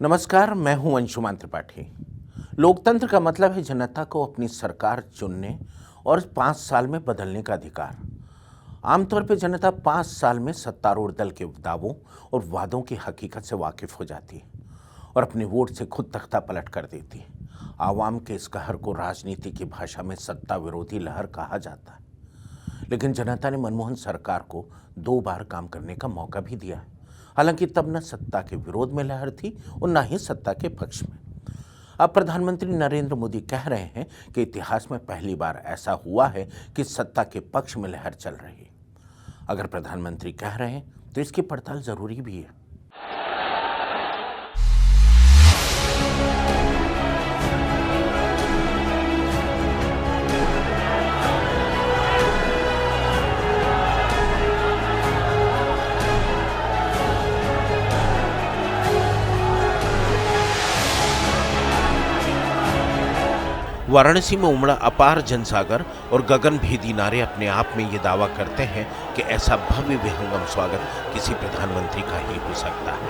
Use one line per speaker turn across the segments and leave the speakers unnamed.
नमस्कार, मैं हूं अंशुमान त्रिपाठी। लोकतंत्र का मतलब है जनता को अपनी सरकार चुनने और 5 साल में बदलने का अधिकार। आमतौर पर जनता 5 साल में सत्तारूढ़ दल के दावों और वादों की हकीकत से वाकिफ हो जाती है और अपने वोट से खुद तख्ता पलट कर देती है। आवाम के इस कहर को राजनीति की भाषा में सत्ता विरोधी लहर कहा जाता है। लेकिन जनता ने मनमोहन सरकार को 2 बार काम करने का मौका भी दिया है। हालांकि तब न सत्ता के विरोध में लहर थी और न ही सत्ता के पक्ष में। अब प्रधानमंत्री नरेंद्र मोदी कह रहे हैं कि इतिहास में पहली बार ऐसा हुआ है कि सत्ता के पक्ष में लहर चल रही है। अगर प्रधानमंत्री कह रहे हैं तो इसकी पड़ताल जरूरी भी है। वाराणसी में उमड़ा अपार जनसागर और गगनभेदी नारे अपने आप में ये दावा करते हैं कि ऐसा भव्य विहंगम स्वागत किसी प्रधानमंत्री का ही हो सकता है।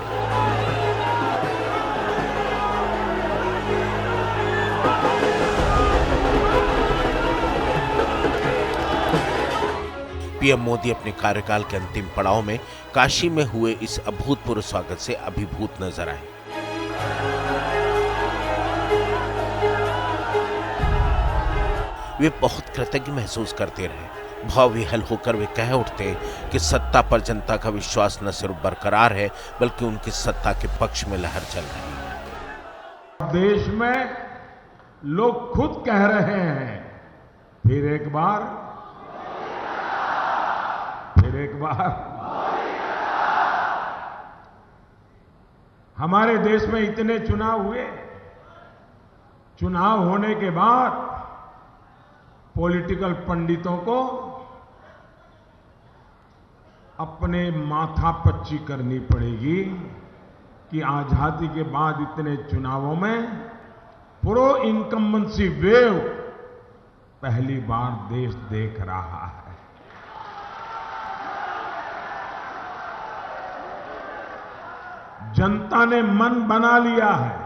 पीएम मोदी अपने कार्यकाल के अंतिम पड़ाव में काशी में हुए इस अभूतपूर्व स्वागत से अभिभूत नजर आए। वे बहुत कृतज्ञ महसूस करते रहे। भाव विहल होकर वे कह उठते कि सत्ता पर जनता का विश्वास न सिर्फ बरकरार है बल्कि उनकी सत्ता के पक्ष में लहर चल रही है।
देश में लोग खुद कह रहे हैं फिर एक बार हमारे देश में इतने चुनाव हुए। चुनाव होने के बाद पॉलिटिकल पंडितों को अपने माथापच्ची करनी पड़ेगी कि आजादी के बाद इतने चुनावों में प्रो इनकम्बेंसी वेव पहली बार देश देख रहा है। जनता ने मन बना लिया है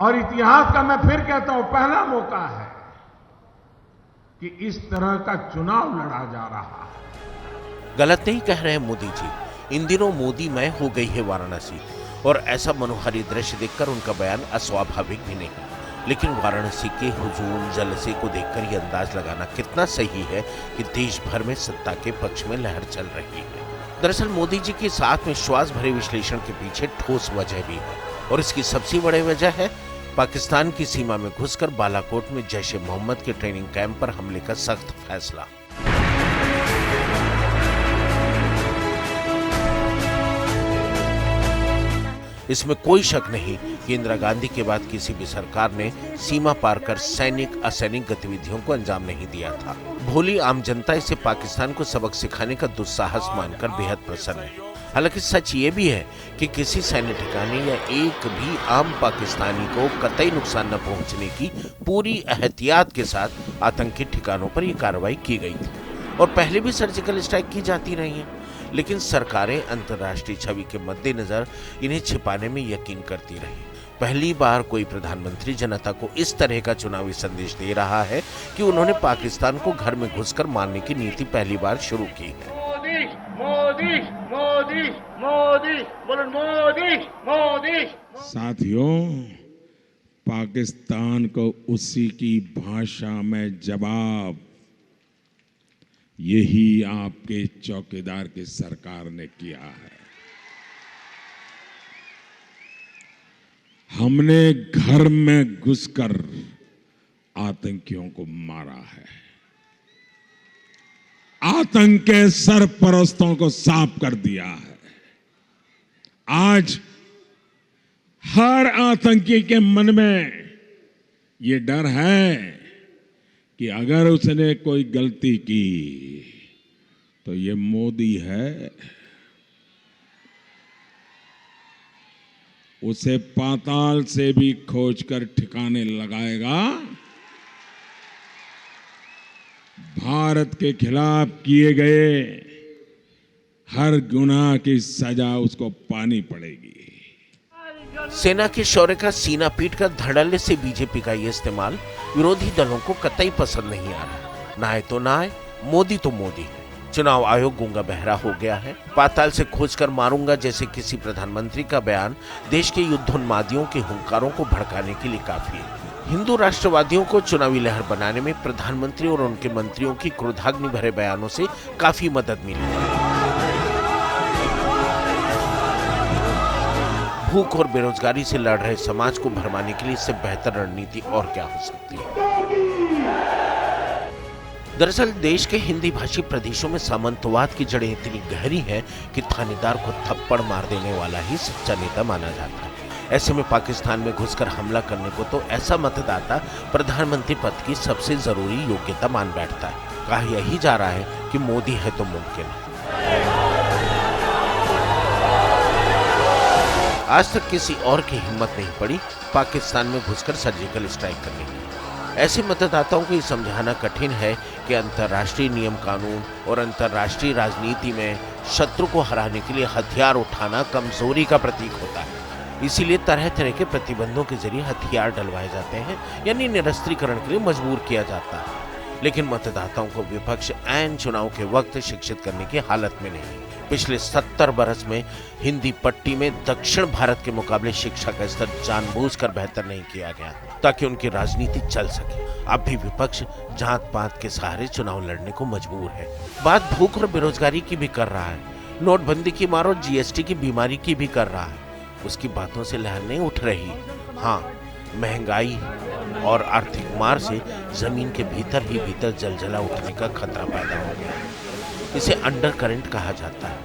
और इतिहास का मैं फिर कहता हूं पहला मौका है कि इस तरह का चुनाव लड़ा जा रहा है।
गलत नहीं कह रहे मोदी जी। इन दिनों मोदीमय हो गई है वाराणसी और ऐसा मनोहारी दृश्य देखकर उनका बयान अस्वाभाविक भी नहीं। लेकिन वाराणसी के हुजूम जलसे को देखकर यह अंदाज लगाना कितना सही है कि देश भर में सत्ता के पक्ष में लहर चल रही है। दरअसल मोदी जी के साथ में श्वास भरे विश्लेषण के पीछे ठोस वजह भी है और इसकी सबसे बड़ी वजह है पाकिस्तान की सीमा में घुसकर बालाकोट में जैश ए मोहम्मद के ट्रेनिंग कैंप पर हमले का सख्त फैसला। इसमें कोई शक नहीं कि इंदिरा गांधी के बाद किसी भी सरकार ने सीमा पार कर सैनिक असैनिक गतिविधियों को अंजाम नहीं दिया था। भोली आम जनता इसे पाकिस्तान को सबक सिखाने का दुस्साहस मानकर बेहद प्रसन्न है। हालांकि सच ये भी है कि किसी सैन्य ठिकाने या एक भी आम पाकिस्तानी को कतई नुकसान न पहुंचने की पूरी एहतियात के साथ आतंकी ठिकानों पर यह कार्रवाई की गई थी और पहले भी सर्जिकल स्ट्राइक की जाती रही है। लेकिन सरकारें अंतर्राष्ट्रीय छवि के मद्देनजर इन्हें छिपाने में यकीन करती रही। पहली बार कोई प्रधानमंत्री जनता को इस तरह का चुनावी संदेश दे रहा है कि उन्होंने पाकिस्तान को घर में घुसकर मारने की नीति पहली बार शुरू की है।
मोदी मोदी मोदी बोलो मोदी मोदी।
साथियों, पाकिस्तान को उसी की भाषा में जवाब यही आपके चौकीदार की सरकार ने किया है। हमने घर में घुसकर आतंकियों को मारा है। आतंक के सरपरस्तों को साफ कर दिया है। आज हर आतंकी के मन में ये डर है कि अगर उसने कोई गलती की तो ये मोदी है, उसे पाताल से भी खोजकर ठिकाने लगाएगा। भारत के खिलाफ किए गए हर गुनाह की सजा उसको पानी पड़ेगी।
सेना के शौर्य का सीना पीट कर धड़ल्ले से बीजेपी का ये इस्तेमाल विरोधी दलों को कतई पसंद नहीं आ रहा। ना आए तो ना आए, मोदी तो मोदी। चुनाव आयोग गूंगा बहरा हो गया है। पाताल से खोजकर मारूंगा जैसे किसी प्रधानमंत्री का बयान देश के युद्धोन्मादियों के हुंकारों को भड़काने के लिए काफी है। हिंदू राष्ट्रवादियों को चुनावी लहर बनाने में प्रधानमंत्री और उनके मंत्रियों की क्रोधाग्नि भरे बयानों से काफी मदद मिली। भूख और बेरोजगारी से लड़ रहे समाज को भरमाने के लिए इससे बेहतर रणनीति और क्या हो सकती है। दरअसल देश के हिंदी भाषी प्रदेशों में सामंतवाद की जड़ें इतनी गहरी हैं कि थानेदार को थप्पड़ मार देने वाला ही सच्चा नेता माना जाता है। ऐसे में पाकिस्तान में घुसकर हमला करने को तो ऐसा मतदाता प्रधानमंत्री पद की सबसे जरूरी योग्यता मान बैठता है। कहा यही जा रहा है कि मोदी है तो मुमकिन है। आज तक किसी और की हिम्मत नहीं पड़ी पाकिस्तान में घुसकर सर्जिकल स्ट्राइक करने की। ऐसे मतदाताओं को ये समझाना कठिन है कि अंतर्राष्ट्रीय नियम कानून और अंतर्राष्ट्रीय राजनीति में शत्रु को हराने के लिए हथियार उठाना कमजोरी का प्रतीक होता है। इसीलिए तरह तरह के प्रतिबंधों के जरिए हथियार डलवाए जाते हैं, यानी निरस्त्रीकरण के लिए मजबूर किया जाता है। लेकिन मतदाताओं को विपक्ष ऐन चुनाव के वक्त शिक्षित करने की हालत में नहीं। पिछले 70 बरस में हिंदी पट्टी में दक्षिण भारत के मुकाबले शिक्षा का स्तर जानबूझकर बेहतर नहीं किया गया ताकि उनकी राजनीति चल सके। अब भी विपक्ष जात पात के सहारे चुनाव लड़ने को मजबूर है। बात भूख और बेरोजगारी की भी कर रहा है, नोटबंदी की मार और जीएसटी की बीमारी की भी कर रहा है। उसकी बातों से लहर नहीं उठ रही। हाँ, महंगाई और आर्थिक मार से जमीन के भीतर ही भीतर जलजला उठने का खतरा पैदा हो गया। इसे अंडर करंट कहा जाता है।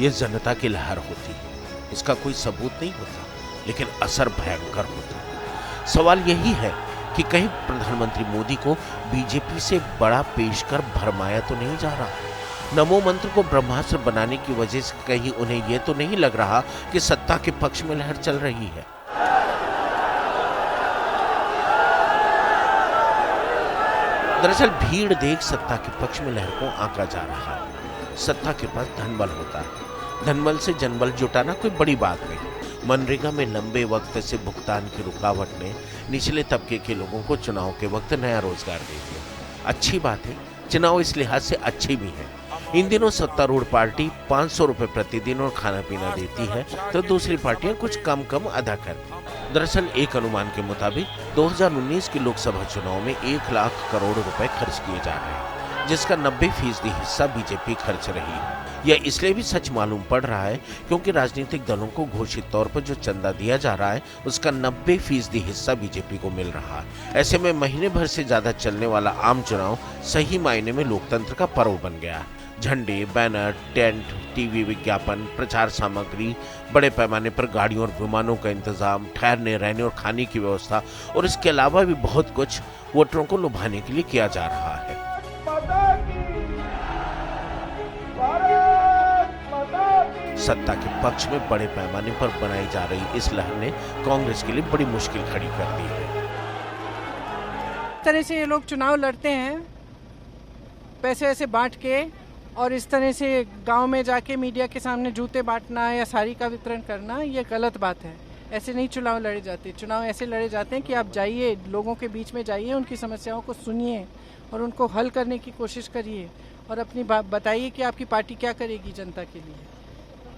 ये जनता की लहर होती है। इसका कोई सबूत नहीं होता, लेकिन असर भयंकर होता है। सवाल यही है कि कहीं प्रधानमंत्री मोदी को बीजेपी से बड़ा पेश कर भरमाया तो नहीं जा रहा। नमो मंत्र को ब्रह्मास्त्र बनाने की वजह से कहीं उन्हें यह तो नहीं लग रहा कि सत्ता के पक्ष में लहर चल रही है। दरअसल भीड़ देख सत्ता के पक्ष में लहर को आंका जा रहा है। सत्ता के पास धनबल होता है। धनबल से जनबल जुटाना कोई बड़ी बात नहीं। मनरेगा में लंबे वक्त से भुगतान की रुकावट ने निचले तबके के लोगों को चुनाव के वक्त नया रोजगार दे दिया। अच्छी बात है, चुनाव इस लिहाज से अच्छे भी है। इन दिनों सत्तारूढ़ पार्टी 500 रुपए प्रतिदिन और खाना पीना देती है, तो दूसरी पार्टियां कुछ कम अदा करती। दरअसल एक अनुमान के मुताबिक 2019 के लोकसभा चुनाव में 1 लाख करोड़ रुपए खर्च किए जा रहे हैं, जिसका 90% हिस्सा बीजेपी खर्च रही है। यह इसलिए भी सच मालूम पड़ रहा है क्योंकि राजनीतिक दलों को घोषित तौर पर जो चंदा दिया जा रहा है उसका 90% हिस्सा बीजेपी को मिल रहा है। ऐसे में महीने भर से ज्यादा चलने वाला आम चुनाव सही मायने में लोकतंत्र का पर्व बन गया है। झंडे, बैनर, टेंट, टीवी विज्ञापन, प्रचार सामग्री, बड़े पैमाने पर गाड़ियों और विमानों का इंतजाम, ठहरने, रहने और खाने की व्यवस्था और इसके अलावा भी बहुत कुछ वोटरों को लुभाने के लिए किया जा रहा है। सत्ता के पक्ष में बड़े पैमाने पर बनाई जा रही इस लहर ने कांग्रेस के लिए बड़ी मुश्किल खड़ी कर दी है।
इस तरह से ये लोग चुनाव लड़ते हैं, पैसे ऐसे बांट के, और इस तरह से गांव में जाके मीडिया के सामने जूते बांटना या साड़ी का वितरण करना, ये गलत बात है। ऐसे नहीं चुनाव लड़े जाते। चुनाव ऐसे लड़े जाते हैं कि आप जाइए, लोगों के बीच में जाइए, उनकी समस्याओं को सुनिए और उनको हल करने की कोशिश करिए और अपनी बात बताइए कि आपकी पार्टी क्या करेगी जनता के लिए।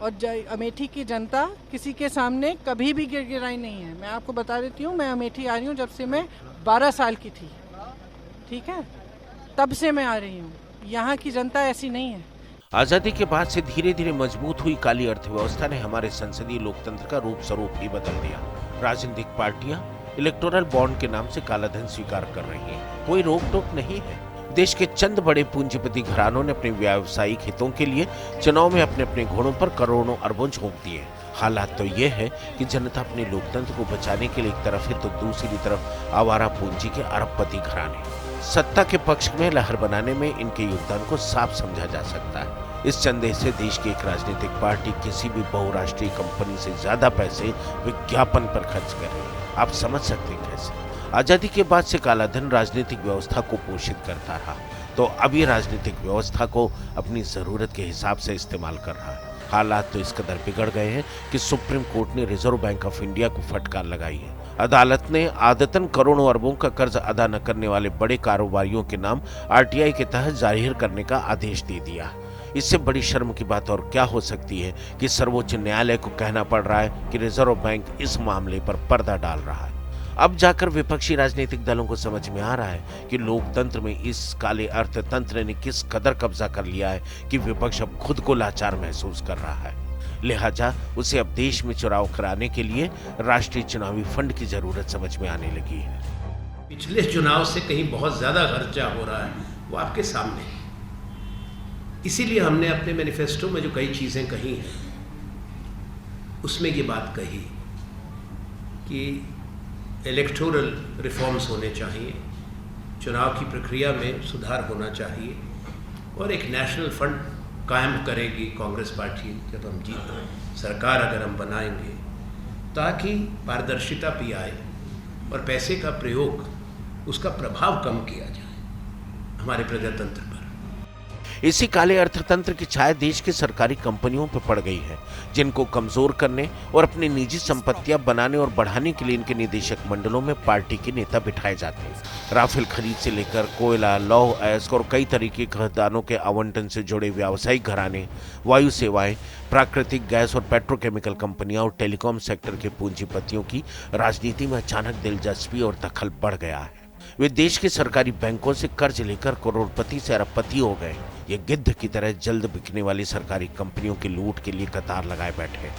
और अमेठी की जनता किसी के सामने कभी भी गिड़गिड़ाई नहीं है। मैं आपको बता देती हूँ, मैं अमेठी आ रही हूँ जब से मैं 12 साल की थी, ठीक है, तब से मैं आ रही हूँ। यहाँ की जनता ऐसी नहीं है।
आजादी के बाद से धीरे धीरे मजबूत हुई काली अर्थव्यवस्था ने हमारे संसदीय लोकतंत्र का रूप स्वरूप ही बदल दिया। राजनीतिक पार्टियां इलेक्टोरल बॉन्ड के नाम से कालाधन स्वीकार कर रही हैं। कोई रोक टोक नहीं है। देश के चंद बड़े पूंजीपति घरानों ने अपने व्यावसायिक हितों के लिए चुनाव में अपने अपने घोड़ों पर करोड़ों अरबों झोंक दिए। हालात तो ये है कि जनता अपने लोकतंत्र को बचाने के लिए एक तरफ है तो दूसरी तरफ आवारा पूंजी के अरबपति घराने। सत्ता के पक्ष में लहर बनाने में इनके योगदान को साफ समझा जा सकता है। इस चंदे से देश की एक राजनीतिक पार्टी किसी भी बहुराष्ट्रीय कंपनी से ज्यादा पैसे विज्ञापन पर खर्च कर रही है। आप समझ सकते हैं कैसे। आजादी के बाद से कालाधन राजनीतिक व्यवस्था को पोषित करता रहा। तो अभी राजनीतिक व्यवस्था को अपनी जरूरत के हिसाब से इस्तेमाल कर रहा है। हालात तो इस कदर बिगड़ गए हैं कि सुप्रीम कोर्ट ने रिजर्व बैंक ऑफ इंडिया को फटकार लगाई है। अदालत ने आदतन करोड़ों अरबों का कर्ज अदा न करने वाले बड़े कारोबारियों के नाम आरटीआई के तहत जाहिर करने का आदेश दे दिया। इससे बड़ी शर्म की बात और क्या हो सकती है कि सर्वोच्च न्यायालय को कहना पड़ रहा है कि रिजर्व बैंक इस मामले पर पर्दा डाल रहा है। अब जाकर विपक्षी राजनीतिक दलों को समझ में आ रहा है कि लोकतंत्र में इस काले अर्थतंत्र ने किस कदर कब्जा कर लिया है कि विपक्ष अब खुद को लाचार महसूस कर रहा है। लिहाजा उसे अब देश में चुनाव कराने के लिए राष्ट्रीय चुनावी फंड की जरूरत समझ में आने लगी है।
पिछले चुनाव से कहीं बहुत ज्यादा खर्चा हो रहा है, वो आपके सामने है। इसीलिए हमने अपने मैनिफेस्टो में जो कई चीजें कही हैं उसमें ये बात कही कि इलेक्टोरल रिफॉर्म्स होने चाहिए, चुनाव की प्रक्रिया में सुधार होना चाहिए और एक नेशनल फंड कायम करेगी कांग्रेस पार्टी जब हम जीत सरकार अगर हम बनाएंगे, ताकि पारदर्शिता भी आए और पैसे का प्रयोग, उसका प्रभाव कम किया जाए हमारे प्रजातंत्र पर।
इसी काले अर्थतंत्र की छाया देश की सरकारी कंपनियों पर पड़ गई है, जिनको कमजोर करने और अपनी निजी संपत्तियां बनाने और बढ़ाने के लिए इनके निदेशक मंडलों में पार्टी के नेता बिठाए जाते हैं। राफेल खरीद से लेकर कोयला, लौह अयस्क और कई तरीके के खदानों के आवंटन से जुड़े व्यावसायिक घराने, वायु सेवाएं, प्राकृतिक गैस और पेट्रोकेमिकल कंपनियां और टेलीकॉम सेक्टर के पूंजीपतियों की राजनीति में अचानक दिलचस्पी और दखल बढ़ गया है। वे देश के सरकारी बैंकों से कर्ज लेकर करोड़पति से अरबपति हो गए। ये गिद्ध की तरह जल्द बिकने वाली सरकारी कंपनियों की लूट के लिए कतार लगाए बैठे।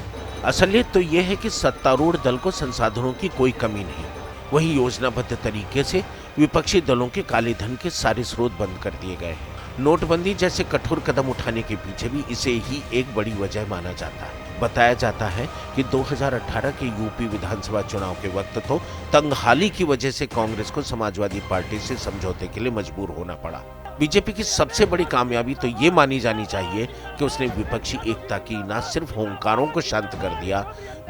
असलियत तो ये है कि सत्तारूढ़ दल को संसाधनों की कोई कमी नहीं, वहीं योजनाबद्ध तरीके से विपक्षी दलों के काले धन के सारे स्रोत बंद कर दिए गए हैं। नोटबंदी जैसे कठोर कदम उठाने के पीछे भी इसे ही एक बड़ी वजह माना जाता है। बताया जाता है कि 2018 के यूपी विधानसभा चुनाव के वक्त तो तंगहाली की वजह से कांग्रेस को समाजवादी पार्टी से समझौते के लिए मजबूर होना पड़ा। बीजेपी की सबसे बड़ी कामयाबी तो ये मानी जानी चाहिए कि उसने विपक्षी एकता की न सिर्फ हुंकारों को शांत कर दिया,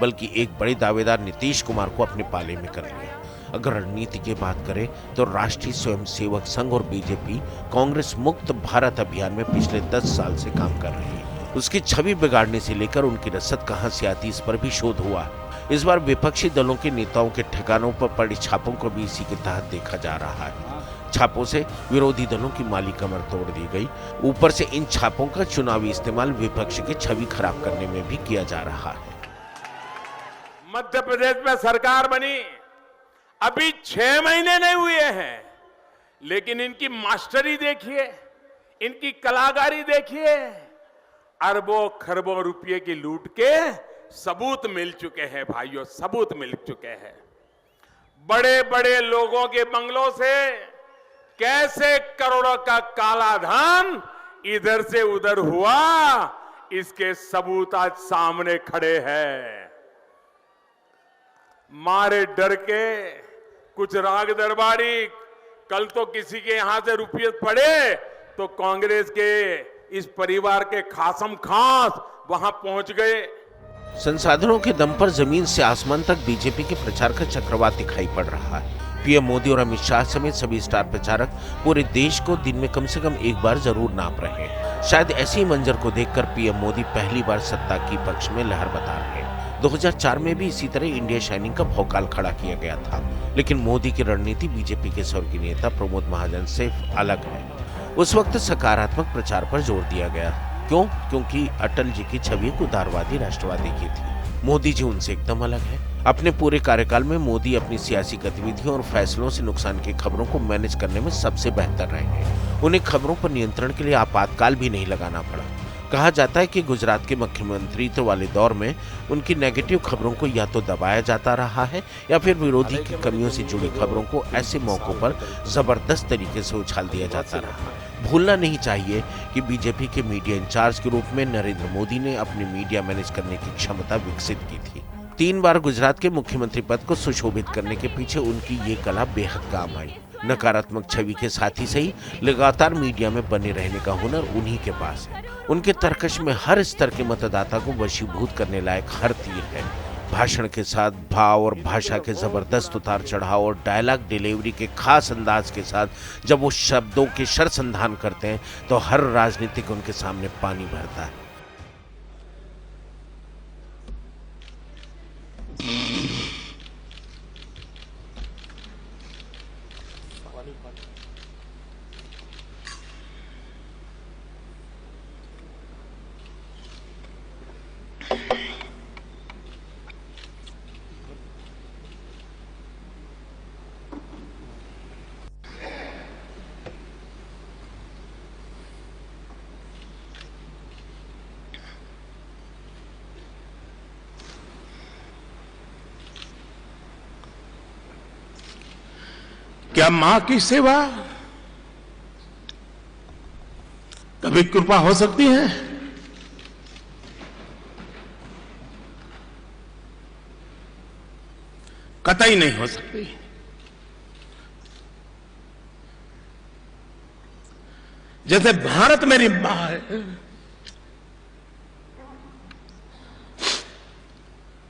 बल्कि एक बड़े दावेदार नीतीश कुमार को अपने पाले में कर लिया। अगर रणनीति की बात करें तो राष्ट्रीय स्वयंसेवक संघ और बीजेपी कांग्रेस मुक्त भारत अभियान में पिछले 10 साल से काम कर रही है। उसकी छवि बिगाड़ने से लेकर उनकी रसद कहां से आती, इस पर भी शोध हुआ। इस बार विपक्षी दलों के नेताओं के ठिकानों पर पड़े छापों को भी इसी के तहत देखा जा रहा है। छापों से विरोधी दलों की माली कमर तोड़ दी गई। ऊपर से इन छापों का चुनावी इस्तेमाल विपक्ष की छवि खराब करने में भी किया जा रहा है।
मध्य प्रदेश में सरकार बनी अभी 6 महीने नहीं हुए हैं, लेकिन इनकी मास्टरी देखिए, इनकी कलाकारी देखिए। अरबों खरबों रुपये की लूट के सबूत मिल चुके हैं भाइयों, सबूत मिल चुके हैं। बड़े बड़े लोगों के बंगलों से कैसे करोड़ों का काला धन इधर से उधर हुआ, इसके सबूत आज सामने खड़े हैं। मारे डर के कुछ राग दरबारी कल तो किसी के यहां से रुपये पड़े तो कांग्रेस के इस परिवार के खासम खास वहां पहुंच गए।
संसाधनों के दम पर जमीन से आसमान तक बीजेपी के प्रचार का चक्रवात दिखाई पड़ रहा है। पीएम मोदी और अमित शाह समेत सभी स्टार प्रचारक पूरे देश को दिन में कम से कम एक बार जरूर नाप रहे हैं। शायद ऐसे ही मंजर को देखकर पीएम मोदी पहली बार सत्ता की पक्ष में लहर बता रहे हैं। 2004 में भी इसी तरह इंडिया शाइनिंग का भौकाल खड़ा किया गया था, लेकिन मोदी की रणनीति बीजेपी के स्वर्गीय नेता प्रमोद महाजन से अलग है। उस वक्त सकारात्मक प्रचार पर जोर दिया गया। क्यों? क्योंकि अटल जी की छवि एक उदारवादी राष्ट्रवादी की थी। मोदी जी उनसे एकदम अलग है। अपने पूरे कार्यकाल में मोदी अपनी सियासी गतिविधियों और फैसलों से नुकसान की खबरों को मैनेज करने में सबसे बेहतर रहे हैं। उन्हें खबरों पर नियंत्रण के लिए आपातकाल भी नहीं लगाना पड़ा। कहा जाता है कि गुजरात के मुख्यमंत्रित्व वाले दौर में उनकी नेगेटिव खबरों को या तो दबाया जाता रहा है या फिर विरोधी की कमियों से जुड़ी खबरों को ऐसे मौकों पर जबरदस्त तरीके से उछाल दिया जाता रहा। भूलना नहीं चाहिए कि बीजेपी के मीडिया इंचार्ज के रूप में नरेंद्र मोदी ने अपनी मीडिया मैनेज करने की क्षमता विकसित की थी। 3 बार गुजरात के मुख्यमंत्री पद को सुशोभित करने के पीछे उनकी ये कला बेहद काम आई। नकारात्मक छवि के साथ ही सही लगातार मीडिया में बने रहने का हुनर उन्हीं के पास है। उनके तर्कश में हर स्तर के मतदाता को वशीभूत करने लायक हर तीर है। भाषण के साथ भाव और भाषा के जबरदस्त उतार चढ़ाव और डायलॉग डिलीवरी के खास अंदाज के साथ जब वो शब्दों के शरसंधान करते हैं तो हर राजनीतिक उनके सामने पानी भरता है।
क्या मां की सेवा कभी कृपा हो सकती है? कतई नहीं हो सकती। जैसे भारत मेरी मां है,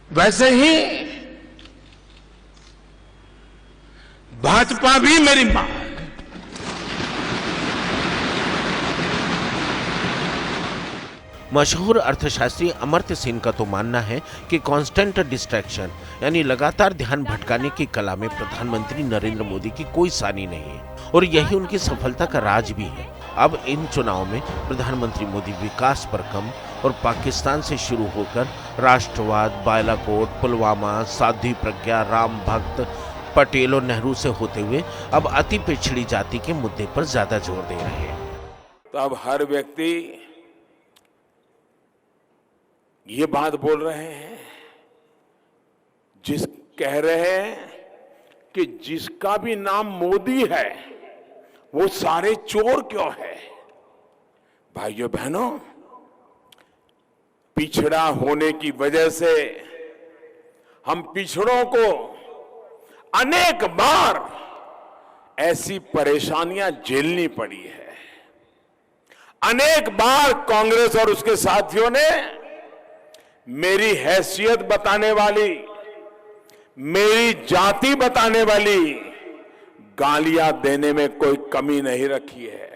वैसे ही भाजपा भी मेरी मां है।
मशहूर अर्थशास्त्री अमर्त्य सेन का तो मानना है कि कांस्टेंट डिस्ट्रैक्शन यानी लगातार ध्यान भटकाने की कला में प्रधानमंत्री नरेंद्र मोदी की कोई सानी नहीं है और यही उनकी सफलता का राज भी है। अब इन चुनाव में प्रधानमंत्री मोदी विकास पर कम और पाकिस्तान से शुरू होकर राष्ट्रवाद, बालाकोट, पुलवामा, साध्वी प्रज्ञा, राम भक्त, पटेल और नेहरू से होते हुए अब अति पिछड़ी जाति के मुद्दे पर ज्यादा जोर दे रहे हैं।
तो अब हर व्यक्ति ये बात बोल रहे हैं, कह रहे हैं कि जिसका भी नाम मोदी है वो सारे चोर क्यों है? भाइयों बहनों, पिछड़ा होने की वजह से हम पिछड़ों को अनेक बार ऐसी परेशानियां झेलनी पड़ी है। अनेक बार कांग्रेस और उसके साथियों ने मेरी हैसियत बताने वाली, मेरी जाति बताने वाली गालियां देने में कोई कमी नहीं रखी है।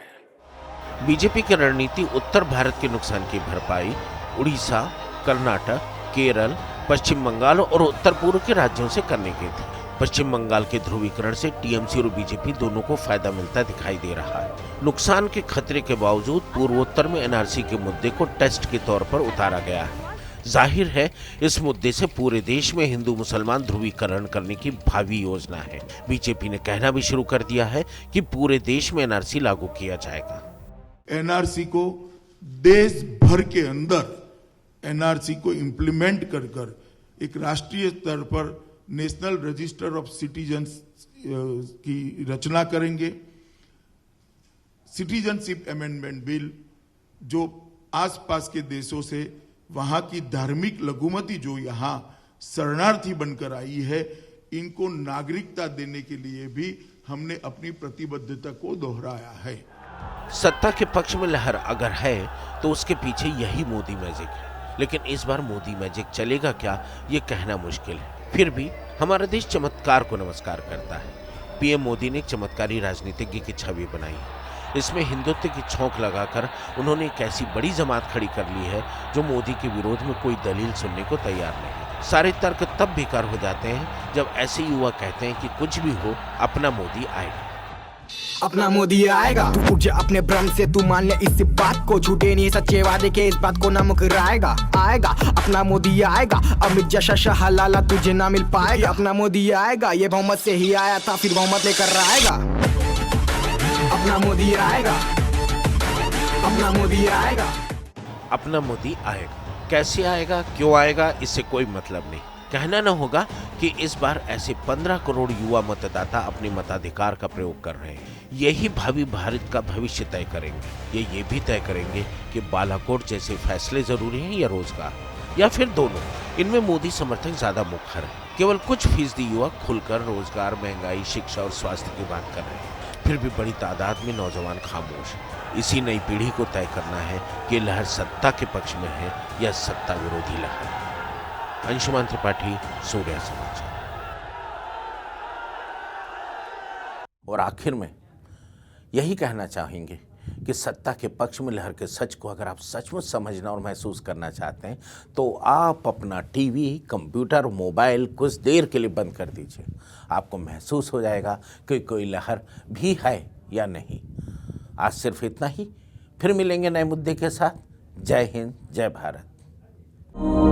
बीजेपी की रणनीति उत्तर भारत के नुकसान की भरपाई उड़ीसा, कर्नाटक, केरल, पश्चिम बंगाल और उत्तर पूर्व के राज्यों से करने की थी। पश्चिम बंगाल के ध्रुवीकरण से टीएमसी और बीजेपी दोनों को फायदा मिलता दिखाई दे रहा है। नुकसान के खतरे के बावजूद पूर्वोत्तर में एनआरसी के मुद्दे को टेस्ट के तौर पर उतारा गया है। जाहिर है इस मुद्दे से पूरे देश में हिंदू मुसलमान ध्रुवीकरण करने की भावी योजना है। बीजेपी ने कहना भी शुरू कर दिया है कि पूरे देश में एनआरसी लागू किया जाएगा।
एनआरसी को देश भर के अंदर एनआरसी को इंप्लीमेंट कर एक राष्ट्रीय स्तर पर नेशनल रजिस्टर ऑफ सिटीजन्स की रचना करेंगे। सिटीजनशिप अमेंडमेंट बिल जो आसपास के देशों से वहां की धार्मिक लघुमती जो यहां शरणार्थी बनकर आई है, इनको नागरिकता देने के लिए भी हमने अपनी प्रतिबद्धता को दोहराया है।
सत्ता के पक्ष में लहर अगर है तो उसके पीछे यही मोदी मैजिक है, लेकिन इस बार मोदी मैजिक चलेगा क्या ये कहना मुश्किल है। फिर भी हमारा देश चमत्कार को नमस्कार करता है। पीएम मोदी ने एक चमत्कारी राजनीतिज्ञ की छवि बनाई है। इसमें हिंदुत्व की छौंक लगाकर उन्होंने एक ऐसी बड़ी जमात खड़ी कर ली है जो मोदी के विरोध में कोई दलील सुनने को तैयार नहीं। सारे तर्क तब बेकार हो जाते हैं जब ऐसे युवा कहते हैं कि कुछ भी हो अपना मोदी आएगा।
अपना मोदी आएगा, तू उठ जा अपने भ्रम से, तू मान ले इस बात को, झूठे नहीं सच्चे वादे के इस बात को ना मुकराएगा। आएगा अपना मोदी आएगा, अमित जैसा शाहलाला तुझे ना मिल पाएगा। अपना मोदी आएगा, ये बहुमत से ही आया था फिर बहुमत लेकर आएगा। अपना मोदी आएगा, अपना मोदी आएगा,
अपना मोदी आएगा। कैसे आएगा, क्यों आएगा, इससे कोई मतलब नहीं। कहना न होगा कि इस बार ऐसे 15 करोड़ युवा मतदाता अपने मताधिकार का प्रयोग कर रहे हैं। यही भावी भारत का भविष्य तय करेंगे। ये भी तय करेंगे कि बालाकोट जैसे फैसले जरूरी हैं या रोजगार, या फिर दोनों। इनमें मोदी समर्थक ज्यादा मुखर है। केवल कुछ फीसदी युवा खुलकर रोजगार, महंगाई, शिक्षा और स्वास्थ्य की बात कर रहे हैं। फिर भी बड़ी तादाद में नौजवान खामोश हैं। इसी नई पीढ़ी को तय करना है कि लहर सत्ता के पक्ष में है या सत्ता विरोधी लहर। अंशुमान त्रिपाठी, सूर्या समाचार। और आखिर में यही कहना चाहेंगे कि सत्ता के पक्ष में लहर के सच को अगर आप सचमुच समझना और महसूस करना चाहते हैं तो आप अपना टीवी, कंप्यूटर, मोबाइल कुछ देर के लिए बंद कर दीजिए। आपको महसूस हो जाएगा कि कोई लहर भी है या नहीं। आज सिर्फ इतना ही, फिर मिलेंगे नए मुद्दे के साथ। जय हिंद, जय भारत।